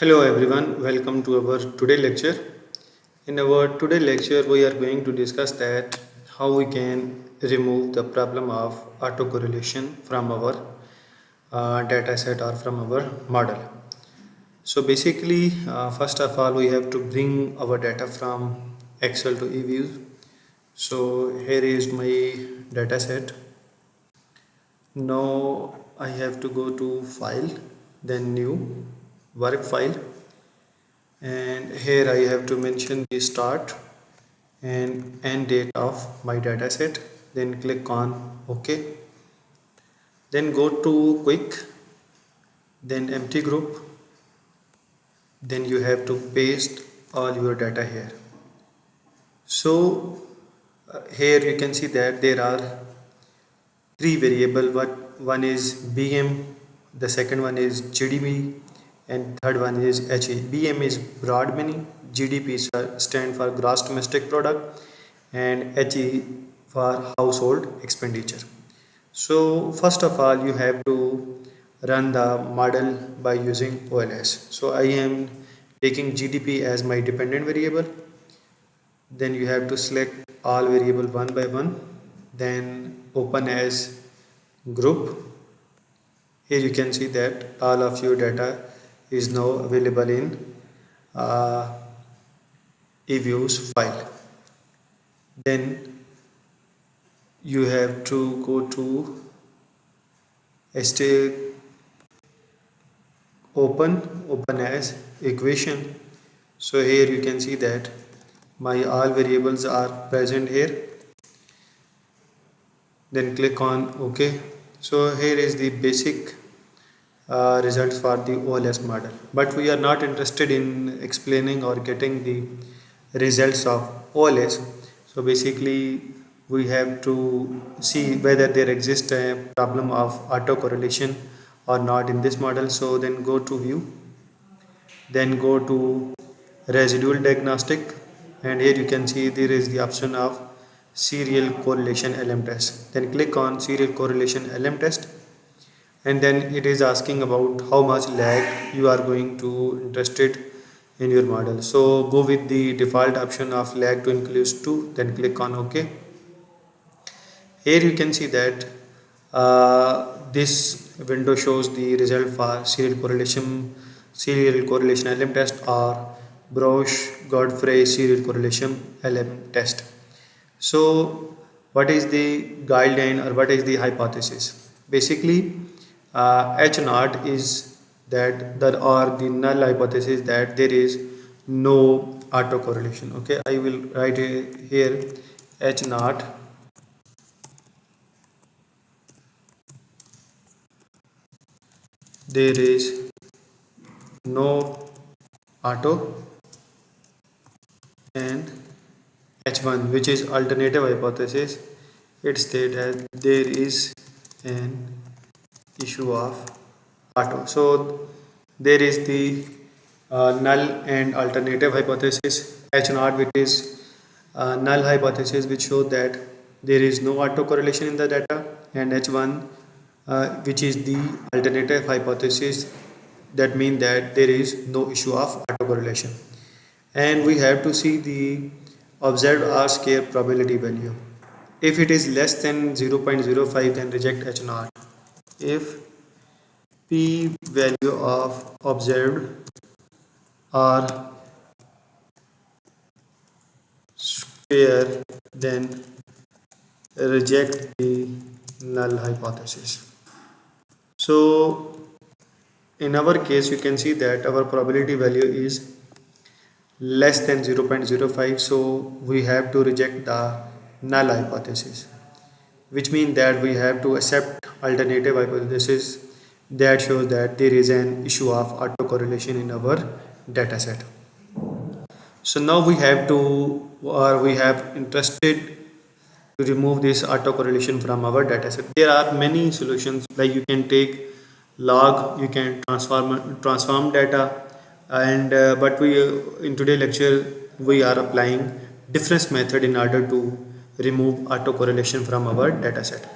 Hello everyone, welcome to our today lecture. In our today lecture, we are going to discuss that how we can remove the problem of autocorrelation from our data set or from our model. So basically, first of all, we have to bring our data from Excel to EViews. So here is my data set. Now I have to go to File, then New, Work File, and here I have to mention the start and end date of my dataset. Then click on OK. Then go to quick, then empty group. Then you have to paste all your data here. So here you can see that there are three variables. One is BM, the second one is GDP, and third one is HE. BM is broad meaning, GDP stand for gross domestic product, and HE for household expenditure. So first of all, you have to run the model by using OLS. So I am taking GDP as my dependent variable. Then you have to select all variable one by one, then open as group. Here you can see that all of your data is now available in uh, EViews file. Then you have to go to open as equation. So here you can see that my all variables are present here. Then click on OK. So here is the basic results for the OLS model, but we are not interested in explaining or getting the results of OLS. So basically we have to see whether there exists a problem of autocorrelation or not in this model. So then go to view, then go to residual diagnostic, and here you can see there is the option of serial correlation LM test. Then click on serial correlation LM test, and then it is asking about how much lag you are going to interested in your model. So go with the default option of lag to include 2, then click on OK. Here you can see that this window shows the result for serial correlation LM test or Brosh Godfrey serial correlation LM test. So what is the guideline or what is the hypothesis? Basically, H naught is that there are the null hypothesis that there is no autocorrelation. Okay, I will write here H naught there is no auto, and H1, which is alternative hypothesis, it states that there is an issue of auto. So there is the null and alternative hypothesis. H naught, which is null hypothesis, which shows that there is no autocorrelation in the data, and H1, which is the alternative hypothesis, that means that there is no issue of autocorrelation. And we have to see the observed R square probability value. If it is less than 0.05, then reject H naught. If p value of observed R square, then reject the null hypothesis. So in our case, you can see that our probability value is less than 0.05, so we have to reject the null hypothesis, which means that we have to accept alternative hypothesis that shows that there is an issue of autocorrelation in our dataset. So now we have to, or we have interested to remove this autocorrelation from our dataset. There are many solutions, like you can take log, you can transform data, and but we in today's lecture we are applying difference method in order to remove autocorrelation from our dataset.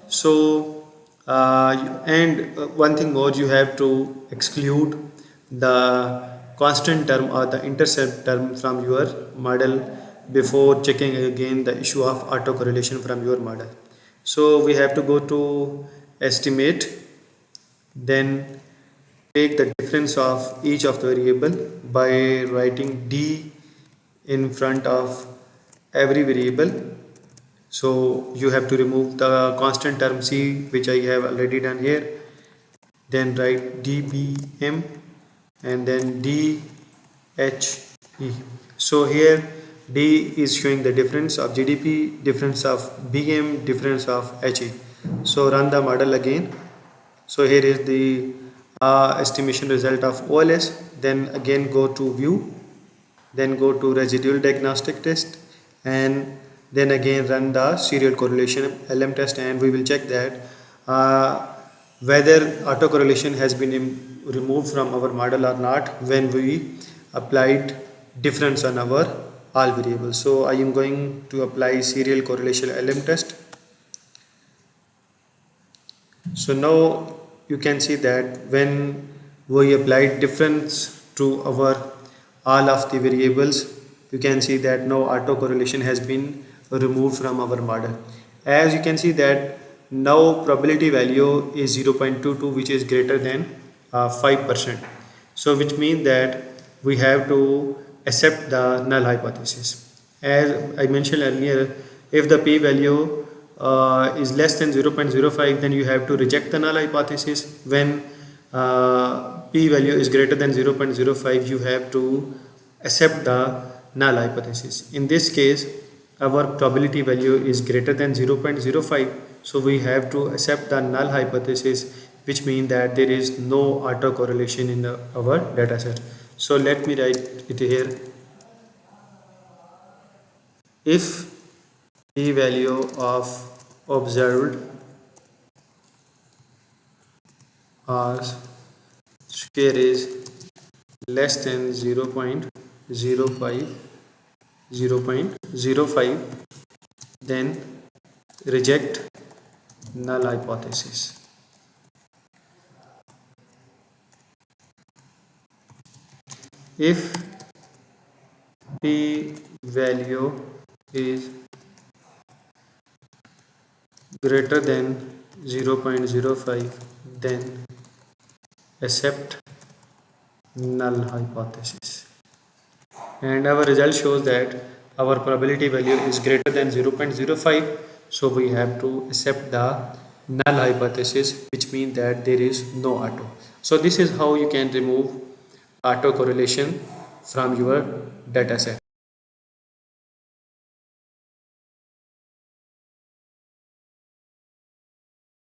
So and one thing more, you have to exclude the constant term or the intercept term from your model before checking again the issue of autocorrelation from your model. So we have to go to estimate, then take the difference of each of the variable by writing d in front of every variable. So you have to remove the constant term c, which I have already done here, then write dbm and then dhe. So here d is showing the difference of GDP, difference of bm, difference of he. So run the model again. So here is the estimation result of OLS. Then again go to view, then go to residual diagnostic test, and then again run the serial correlation LM test, and we will check that whether autocorrelation has been removed from our model or not when we applied difference on our all variables. So I am going to apply serial correlation LM test. So now you can see that when we applied difference to our all of the variables, you can see that now autocorrelation has been removed from our model. As you can see that now probability value is 0.22, which is greater than 5%. So which means that we have to accept the null hypothesis. As I mentioned earlier, if the p-value is less than 0.05, then you have to reject the null hypothesis. When p-value is greater than 0.05, you have to accept the null hypothesis. In this case, our probability value is greater than 0.05, so we have to accept the null hypothesis, which means that there is no autocorrelation in our data set. So let me write it here. If p-value of observed R square is less than 0.05, then reject null hypothesis. If p value is greater than 0.05, then accept null hypothesis. And our result shows that our probability value is greater than 0.05, so we have to accept the null hypothesis, which means that there is no auto. So this is how you can remove autocorrelation from your data set.